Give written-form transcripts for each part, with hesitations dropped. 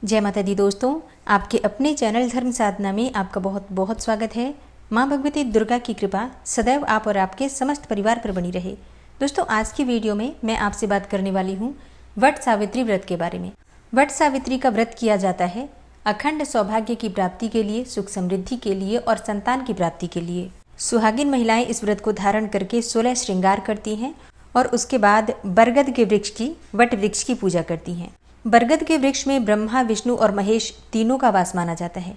जय माता दी दोस्तों, आपके अपने चैनल धर्म साधना में आपका बहुत बहुत स्वागत है। माँ भगवती दुर्गा की कृपा सदैव आप और आपके समस्त परिवार पर बनी रहे। दोस्तों, आज की वीडियो में मैं आपसे बात करने वाली हूँ वट सावित्री व्रत के बारे में। वट सावित्री का व्रत किया जाता है अखंड सौभाग्य की प्राप्ति के लिए, सुख समृद्धि के लिए और संतान की प्राप्ति के लिए। सुहागिन महिलाएं इस व्रत को धारण करके 16 श्रृंगार करती हैं और उसके बाद बरगद के वृक्ष की, वट वृक्ष की पूजा करती हैं। बरगद के वृक्ष में ब्रह्मा, विष्णु और महेश तीनों का वास माना जाता है,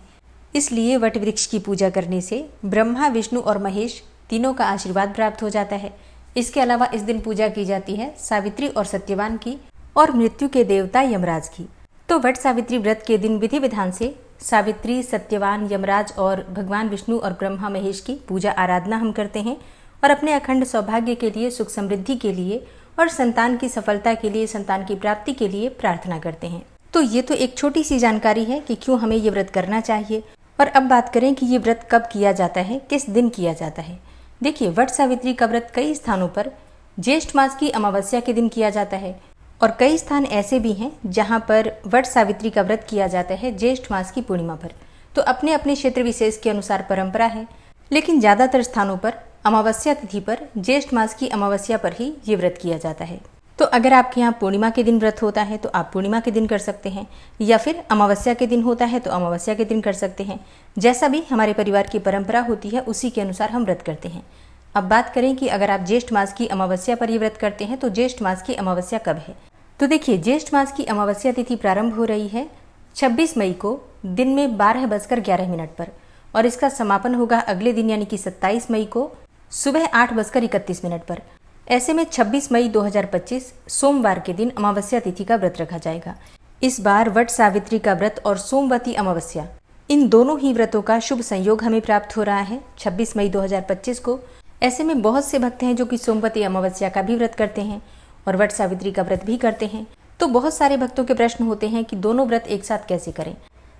इसलिए वट वृक्ष की पूजा करने से ब्रह्मा, विष्णु और महेश तीनों का आशीर्वाद प्राप्त हो जाता है। इसके अलावा इस दिन पूजा की जाती है सावित्री और सत्यवान की और मृत्यु के देवता यमराज की। तो वट सावित्री व्रत के दिन विधि विधान से सावित्री, सत्यवान, यमराज और भगवान विष्णु और ब्रह्मा महेश की पूजा आराधना हम करते हैं और अपने अखंड सौभाग्य के लिए, सुख समृद्धि के लिए और संतान की सफलता के लिए, संतान की प्राप्ति के लिए प्रार्थना करते हैं। तो ये तो एक छोटी सी जानकारी है कि क्यों हमें ये व्रत करना चाहिए। और अब बात करें कि ये व्रत कब किया जाता है, किस दिन किया जाता है। देखिए, वट सावित्री का व्रत कई स्थानों पर ज्येष्ठ मास की अमावस्या के दिन किया जाता है और कई स्थान ऐसे भी हैं जहाँ पर वट सावित्री का व्रत किया जाता है ज्येष्ठ मास की पूर्णिमा पर। तो अपने अपने क्षेत्र विशेष के अनुसार परंपरा है, लेकिन ज़्यादातर स्थानों पर अमावस्या तिथि पर, ज्येष्ठ मास की अमावस्या पर ही ये व्रत किया जाता है। तो अगर आपके यहाँ पूर्णिमा के दिन व्रत होता है तो आप पूर्णिमा के दिन कर सकते हैं, या फिर अमावस्या के दिन होता है तो अमावस्या के दिन कर सकते हैं। जैसा भी हमारे परिवार की परंपरा होती है उसी के अनुसार हम व्रत करते हैं। अब बात करें कि अगर आप ज्येष्ठ मास की अमावस्या पर ये व्रत करते हैं तो ज्येष्ठ मास की अमावस्या कब है। तो देखिए, ज्येष्ठ मास की अमावस्या तिथि प्रारंभ हो रही है 26 मई को दिन में 12:11 पर और इसका समापन होगा अगले दिन यानी कि 27 मई को सुबह 8:31 पर। ऐसे में 26 मई 2025 सोमवार के दिन अमावस्या तिथि का व्रत रखा जाएगा। इस बार वट सावित्री का व्रत और सोमवती अमावस्या, इन दोनों ही व्रतों का शुभ संयोग हमें प्राप्त हो रहा है 26 मई 2025 को। ऐसे में बहुत से भक्त हैं जो कि सोमवती अमावस्या का भी व्रत करते हैं और वट सावित्री का व्रत भी करते हैं। तो बहुत सारे भक्तों के प्रश्न होते हैं कि दोनों व्रत एक साथ कैसे करें।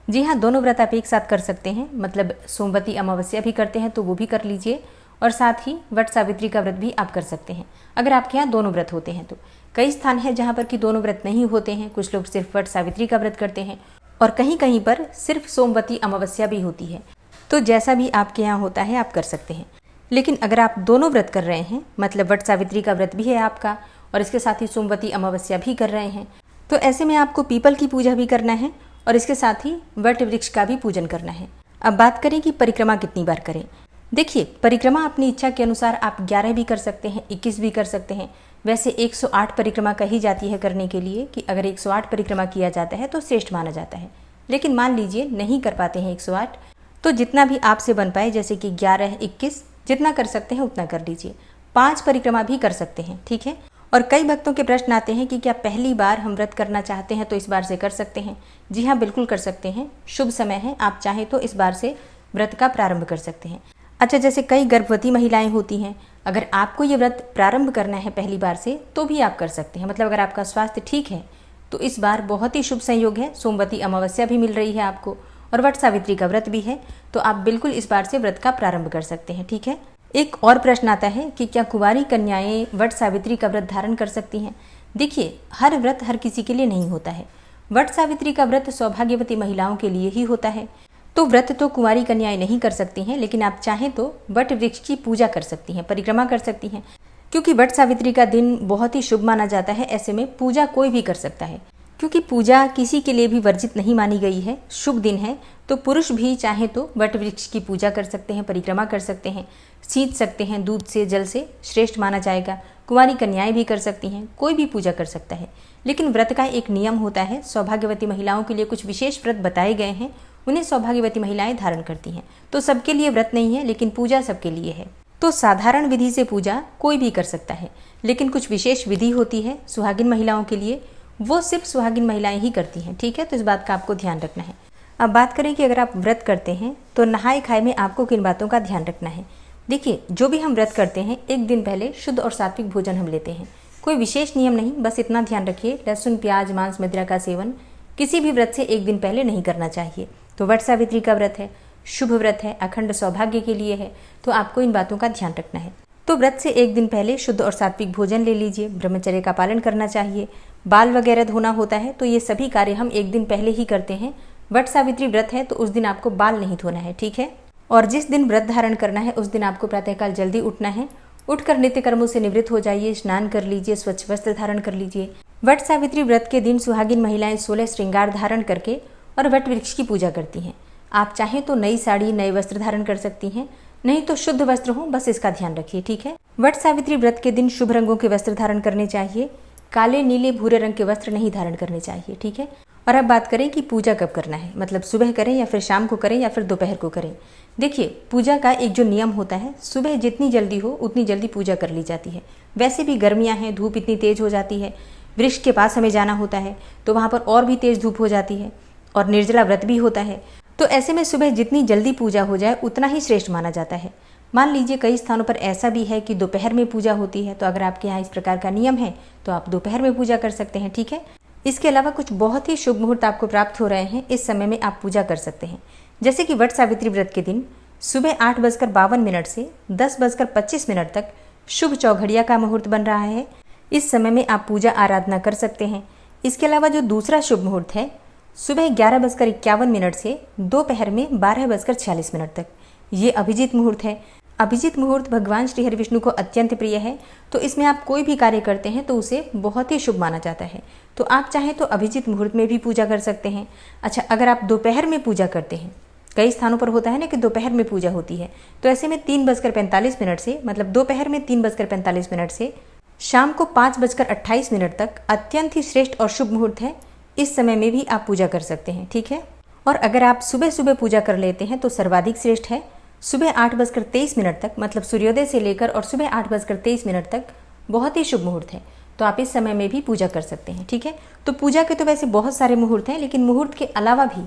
जी हाँ, दोनों व्रत आप एक साथ कर सकते हैं, मतलब सोमवती अमावस्या भी करते हैं तो वो भी कर लीजिए और साथ ही वट सावित्री का व्रत भी आप कर सकते हैं अगर आपके यहाँ दोनों व्रत होते हैं तो। कई स्थान हैं जहाँ पर कि दोनों व्रत नहीं होते हैं, कुछ लोग सिर्फ वट सावित्री का व्रत करते हैं और कहीं कहीं पर सिर्फ सोमवती अमावस्या भी होती है। तो जैसा भी आपके यहाँ होता है आप कर सकते हैं। लेकिन अगर आप दोनों व्रत कर रहे हैं, मतलब वट सावित्री का व्रत भी है आपका और इसके साथ ही सोमवती अमावस्या भी कर रहे हैं, तो ऐसे में आपको पीपल की पूजा भी करना है और इसके साथ ही वट वृक्ष का भी पूजन करना है। अब बात करें कि परिक्रमा कितनी बार करें। देखिए, परिक्रमा अपनी इच्छा के अनुसार आप 11 भी कर सकते हैं, 21 भी कर सकते हैं। वैसे 108 परिक्रमा कही जाती है करने के लिए कि अगर 108 परिक्रमा किया जाता है तो श्रेष्ठ माना जाता है। लेकिन मान लीजिए नहीं कर पाते हैं 108, तो जितना भी आपसे बन पाए, जैसे कि 11, 21, जितना कर सकते हैं उतना कर लीजिए। 5 परिक्रमा भी कर सकते हैं, ठीक है। और कई भक्तों के प्रश्न आते हैं कि क्या पहली बार हम व्रत करना चाहते हैं तो इस बार से कर सकते हैं। जी हाँ, बिल्कुल कर सकते हैं। शुभ समय है, आप चाहें तो इस बार से व्रत का प्रारंभ कर सकते हैं। अच्छा, जैसे कई गर्भवती महिलाएं होती हैं, अगर आपको ये व्रत प्रारंभ करना है पहली बार से तो भी आप कर सकते हैं। मतलब अगर आपका स्वास्थ्य ठीक है तो इस बार बहुत ही शुभ संयोग है, सोमवती अमावस्या भी मिल रही है आपको और वट सावित्री का व्रत भी है, तो आप बिल्कुल इस बार से व्रत का प्रारंभ कर सकते हैं, ठीक है। एक और प्रश्न आता है कि क्या कुंवारी कन्याएं वट सावित्री का व्रत धारण कर सकती हैं। देखिए, हर व्रत हर किसी के लिए नहीं होता है। वट सावित्री का व्रत सौभाग्यवती महिलाओं के लिए ही होता है। तो व्रत तो कुंवारी कन्याएं नहीं कर सकती हैं, लेकिन आप चाहें तो वट वृक्ष की पूजा कर सकती हैं, परिक्रमा कर सकती हैं, क्योंकि वट सावित्री का दिन बहुत ही शुभ माना जाता है। ऐसे में पूजा कोई भी कर सकता है, क्योंकि पूजा किसी के लिए भी वर्जित नहीं मानी गई है, शुभ दिन है। तो पुरुष भी चाहे तो वट वृक्ष की पूजा कर सकते हैं, परिक्रमा कर सकते हैं, सींच सकते हैं दूध से, जल से, श्रेष्ठ माना जाएगा। कुंवारी कन्याएं भी कर सकती हैं, कोई भी पूजा कर सकता है। लेकिन व्रत का एक नियम होता है, सौभाग्यवती महिलाओं के लिए कुछ विशेष व्रत बताए गए हैं, उन्हें सौभाग्यवती महिलाएं धारण करती हैं। तो सबके लिए व्रत नहीं है, लेकिन पूजा सबके लिए है। तो साधारण विधि से पूजा कोई भी कर सकता है, लेकिन कुछ विशेष विधि होती है सुहागिन महिलाओं के लिए, वो सिर्फ सुहागिन महिलाएं ही करती हैं, ठीक है। तो इस बात का आपको ध्यान रखना है। अब बात करें कि अगर आप व्रत करते हैं तो नहाए खाए में आपको किन बातों का ध्यान रखना है। देखिए, जो भी हम व्रत करते हैं एक दिन पहले शुद्ध और सात्विक भोजन हम लेते हैं। कोई विशेष नियम नहीं, बस इतना ध्यान रखिए, लहसुन, प्याज, मांस, मदिरा का सेवन किसी भी व्रत से एक दिन पहले नहीं करना चाहिए। तो वट सावित्री का व्रत है, शुभ व्रत है, अखंड सौभाग्य के लिए है, तो आपको इन बातों का ध्यान रखना है। तो व्रत से एक दिन पहले शुद्ध और सात्विक भोजन ले लीजिए, ब्रह्मचर्य का पालन करना चाहिए, बाल वगैरह धोना होता है तो ये सभी कार्य हम एक दिन पहले ही करते हैं। वट सावित्री व्रत है तो उस दिन आपको बाल नहीं धोना है, ठीक है। और जिस दिन व्रत धारण करना है उस दिन आपको प्रातःकाल जल्दी उठना है। उठकर नित्य कर्मों से निवृत्त हो जाइए, स्नान कर लीजिए, स्वच्छ वस्त्र धारण कर लीजिए। वट सावित्री व्रत के दिन सुहागिन महिलाएं 16 श्रृंगार धारण करके और वट वृक्ष की पूजा करती हैं। आप चाहें तो नई साड़ी, नए वस्त्र धारण कर सकती हैं, नहीं तो शुद्ध वस्त्र हो, बस इसका ध्यान रखिए, ठीक है। वट सावित्री व्रत के दिन शुभ रंगों के वस्त्र धारण करने चाहिए, काले, नीले, भूरे रंग के वस्त्र नहीं धारण करने चाहिए, ठीक है। और अब बात करें कि पूजा कब करना है, मतलब सुबह करें या फिर शाम को करें या फिर दोपहर को करें। देखिए, पूजा का एक जो नियम होता है, सुबह जितनी जल्दी हो उतनी जल्दी पूजा कर ली जाती है। वैसे भी गर्मियां हैं, धूप इतनी तेज हो जाती है, वृक्ष के पास हमें जाना होता है तो वहाँ पर और भी तेज धूप हो जाती है और निर्जला व्रत भी होता है। तो ऐसे में सुबह जितनी जल्दी पूजा हो जाए उतना ही श्रेष्ठ माना जाता है। मान लीजिए कई स्थानों पर ऐसा भी है कि दोपहर में पूजा होती है, तो अगर आपके यहाँ इस प्रकार का नियम है तो आप दोपहर में पूजा कर सकते हैं, ठीक है। इसके अलावा कुछ बहुत ही शुभ मुहूर्त आपको प्राप्त हो रहे हैं, इस समय में आप पूजा कर सकते हैं। जैसे कि वट सावित्री व्रत के दिन सुबह 8:52 से 10:25 तक शुभ चौघड़िया का मुहूर्त बन रहा है। इस समय में आप पूजा आराधना कर सकते हैं। इसके अलावा जो दूसरा शुभ मुहूर्त है, सुबह 11:51 से दोपहर में 12:46 तक, ये अभिजीत मुहूर्त है। अभिजीत मुहूर्त भगवान श्री हरि विष्णु को अत्यंत प्रिय है, तो इसमें आप कोई भी कार्य करते हैं तो उसे बहुत ही शुभ माना जाता है। तो आप चाहें तो अभिजीत मुहूर्त में भी पूजा कर सकते हैं। अच्छा, अगर आप दोपहर में पूजा करते हैं, कई स्थानों पर होता है ना कि दोपहर में पूजा होती है, तो ऐसे में 3:45 से, मतलब दोपहर में 3:45 से शाम को 5:28 तक अत्यंत ही श्रेष्ठ और शुभ मुहूर्त है। इस समय में भी आप पूजा कर सकते हैं, ठीक है। और अगर आप सुबह सुबह पूजा कर लेते हैं तो सर्वाधिक श्रेष्ठ है। सुबह 8:23 तक, मतलब सूर्योदय से लेकर और सुबह 8:23 तक बहुत ही शुभ मुहूर्त है, तो आप इस समय में भी पूजा कर सकते हैं, ठीक है। तो पूजा के तो वैसे बहुत सारे मुहूर्त हैं, लेकिन मुहूर्त के अलावा भी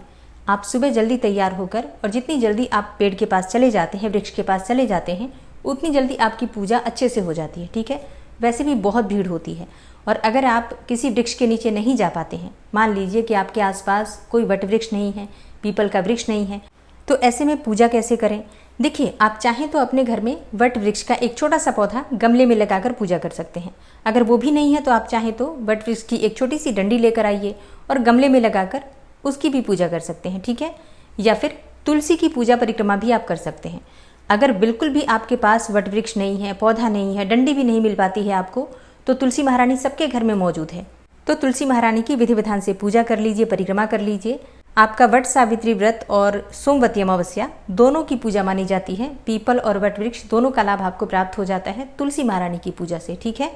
आप सुबह जल्दी तैयार होकर और जितनी जल्दी आप पेड़ के पास चले जाते हैं, वृक्ष के पास चले जाते हैं, उतनी जल्दी आपकी पूजा अच्छे से हो जाती है, ठीक है। वैसे भी बहुत भीड़ होती है, और अगर आप किसी वृक्ष के नीचे नहीं जा पाते हैं, मान लीजिए कि आपके आसपास कोई वट वृक्ष नहीं है, पीपल का वृक्ष नहीं है, तो ऐसे में पूजा कैसे करें। देखिए, आप चाहें तो अपने घर में वट वृक्ष का एक छोटा सा पौधा गमले में लगाकर पूजा कर सकते हैं। अगर वो भी नहीं है तो आप चाहें तो वट वृक्ष की एक छोटी सी डंडी लेकर आइए और गमले में लगाकर उसकी भी पूजा कर सकते हैं, ठीक है। या फिर तुलसी की पूजा परिक्रमा भी आप कर सकते हैं। अगर बिल्कुल भी आपके पास वट वृक्ष नहीं है, पौधा नहीं है, डंडी भी नहीं मिल पाती है आपको, तो तुलसी महारानी सबके घर में मौजूद है। तो तुलसी महारानी की विधि विधान से पूजा कर लीजिए, परिक्रमा कर लीजिए। आपका वट सावित्री व्रत और सोमवती अमावस्या दोनों की पूजा मानी जाती है। पीपल और वट वृक्ष दोनों का लाभ आपको प्राप्त हो जाता है तुलसी महारानी की पूजा से, ठीक है।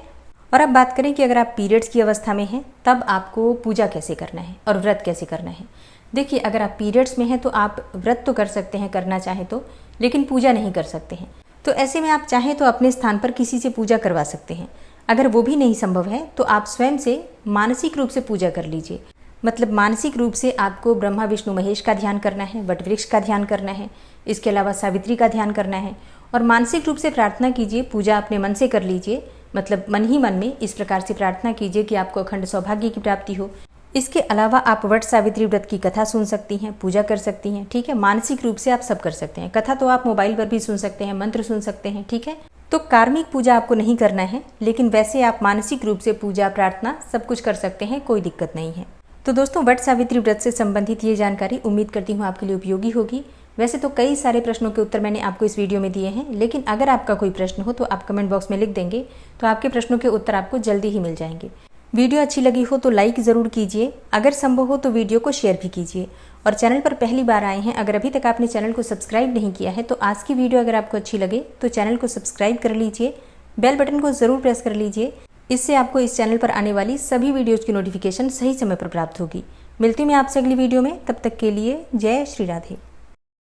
और अब बात करें कि अगर आप पीरियड्स की अवस्था में हैं तब आपको पूजा कैसे करना है और व्रत कैसे करना है। देखिए, अगर आप पीरियड्स में हैं तो आप व्रत तो कर सकते हैं करना चाहें तो, लेकिन पूजा नहीं कर सकते हैं। तो ऐसे में आप चाहें तो अपने स्थान पर किसी से पूजा करवा सकते हैं। अगर वो भी नहीं संभव है तो आप स्वयं से मानसिक रूप से पूजा कर लीजिए। मतलब मानसिक रूप से आपको ब्रह्मा विष्णु महेश का ध्यान करना है, वट वृक्ष का ध्यान करना है, इसके अलावा सावित्री का ध्यान करना है, और मानसिक रूप से प्रार्थना कीजिए। पूजा अपने मन से कर लीजिए, मतलब मन ही मन में इस प्रकार से प्रार्थना कीजिए कि आपको अखंड सौभाग्य की प्राप्ति हो। इसके अलावा आप वट सावित्री व्रत की कथा सुन सकती हैं, पूजा कर सकती हैं, ठीक है। मानसिक रूप से आप सब कर सकते हैं। कथा तो आप मोबाइल पर भी सुन सकते हैं, मंत्र सुन सकते हैं, ठीक है। तो कार्मिक पूजा आपको नहीं करना है, लेकिन वैसे आप मानसिक रूप से पूजा प्रार्थना सब कुछ कर सकते हैं, कोई दिक्कत नहीं है। तो दोस्तों, वट सावित्री व्रत से संबंधित ये जानकारी उम्मीद करती हूँ आपके लिए उपयोगी होगी। वैसे तो कई सारे प्रश्नों के उत्तर मैंने आपको इस वीडियो में दिए हैं, लेकिन अगर आपका कोई प्रश्न हो तो आप कमेंट बॉक्स में लिख देंगे, तो आपके प्रश्नों के उत्तर आपको जल्दी ही मिल जाएंगे। वीडियो अच्छी लगी हो तो लाइक ज़रूर कीजिए, अगर संभव हो तो वीडियो को शेयर भी कीजिए। और चैनल पर पहली बार आए हैं, अगर अभी तक आपने चैनल को सब्सक्राइब नहीं किया है तो आज की वीडियो अगर आपको अच्छी लगे तो चैनल को सब्सक्राइब कर लीजिए, बेल बटन को ज़रूर प्रेस कर लीजिए। इससे आपको इस चैनल पर आने वाली सभी वीडियोज़ की नोटिफिकेशन सही समय पर प्राप्त होगी। मिलती हूँ मैं आपसे अगली वीडियो में, तब तक के लिए जय श्री राधे।